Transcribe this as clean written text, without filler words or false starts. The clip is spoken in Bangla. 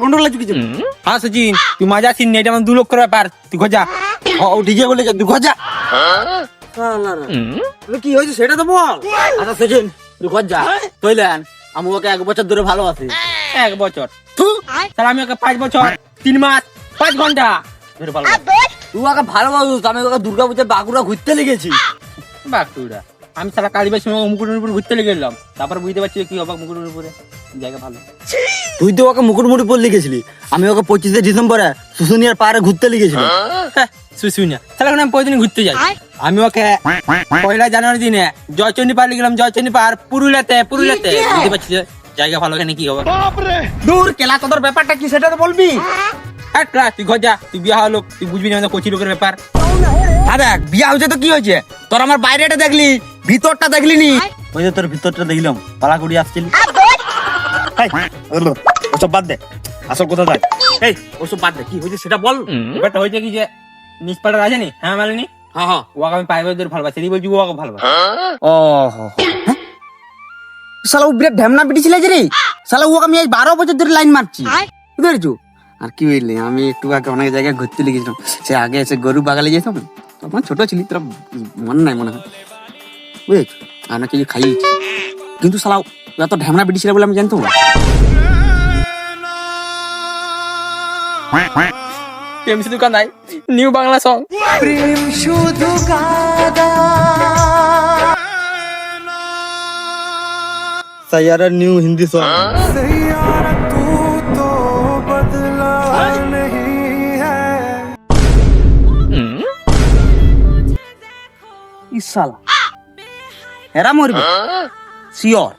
গন্ডগোল লাগছে কিছু? হ্যাঁ সচিন, তুই মজা সিন নেই, এটা আমার 2 লক্ষ ব্যাপার, তুই খোঁজা। ও ঠিকই বলে, তুই খোঁজা। কি হয়েছে সেটা তো বল। আচ্ছা সচিন, তুই খোঁজা কইলেন আমি ওকে 1 বছর ধরে ভালোবাসি। 1 বছর? তাহলে আমি ওকে 5 বছর 3 মাস 5 ঘন্টা ধরে ভালোবাসি। তুই ওকে ভালোবাসিস, আমি ওকে দুর্গাপূজার বাঁকুড়া ঘুরতে লেগেছি। বাঁকুড়া? আমি সারা কালীবাস মুকুটের উপর ঘুরতে লেগে গেলাম, তারপর বুঝতে পারছি কি হবে মুকুটের উপরে জায়গা ভালো। তুই তো ওকে মুকুটমুড়ি পড়ে লিখেছিলি, আমি ওকে 25শে ডিসেম্বরে শুশুনিয়ার পাহাড়ে ঘুরতে লিখেছিলাম। শুশুনিয়া? তাহলে আমি প্রতিদিন ঘুরতে যাই। আমি ওকে 1 জানুয়ারি দিনে জয়চন্ডী পাহাড় লিখলাম, জয়চন্ডী পাহাড় পুরুলিয়াতে। বুঝতে পারছি জায়গা ভালো, এখানে কি হবে। দূর কেলা, তোদের ব্যাপারটা কি সেটা তো বলবি। তুই ঘর যা, তুই বিয়া হলো, তুই বুঝবি না কচি লোকের ব্যাপার। দেখ বিয়া হয়েছে তো কি হয়েছে, তোর আমার বাইরেটা দেখলি, ভিতরটা দেখলি নি? ওই যে তোর ভিতরটা দেখলাম, পালাকুড়ি আসছিলি। ওসব বাদ দে, আসল কথা দেখ। এই ওসব বাদ দে, কি হয়েছে সেটা বল। ব্যাপারটা হয়েছে কি যে নিষ্পাটার আছে নি, হ্যাঁ মালিনী, হ্যাঁ ওকে আমি 5 বছর ভালোবাসি, বলছি ওকে ভালোবাসি। ও শালা ও বিরাট ঢ্যামনা পিটি ছিল রে শালা, ওকে আমি 12 বছর ধরে লাইন মারছি, বুঝেছো? আর কি বললি, আমি একটু আগে অনেক জায়গায় ঘুরতে লেগেছিলাম, সে আগে এসে গরু বাগালে যেতাম, তখন ছোট ছিলি, তোরা মনে নাই মনে হয়, বুঝেছো? আমরা কিছু খাইয়েছি, কিন্তু শালা এত ঢ্যামনা পিটি ছিল বলে আমি জানতাম। প্রেম শুধু কাঁদাই, নিউ বাংলা সং। প্রেম শুধু सैयारा न्यू हिंदी सॉन्ग। सैयारा तू तो बदला नहीं है। इस साला हेरा मोर सियोर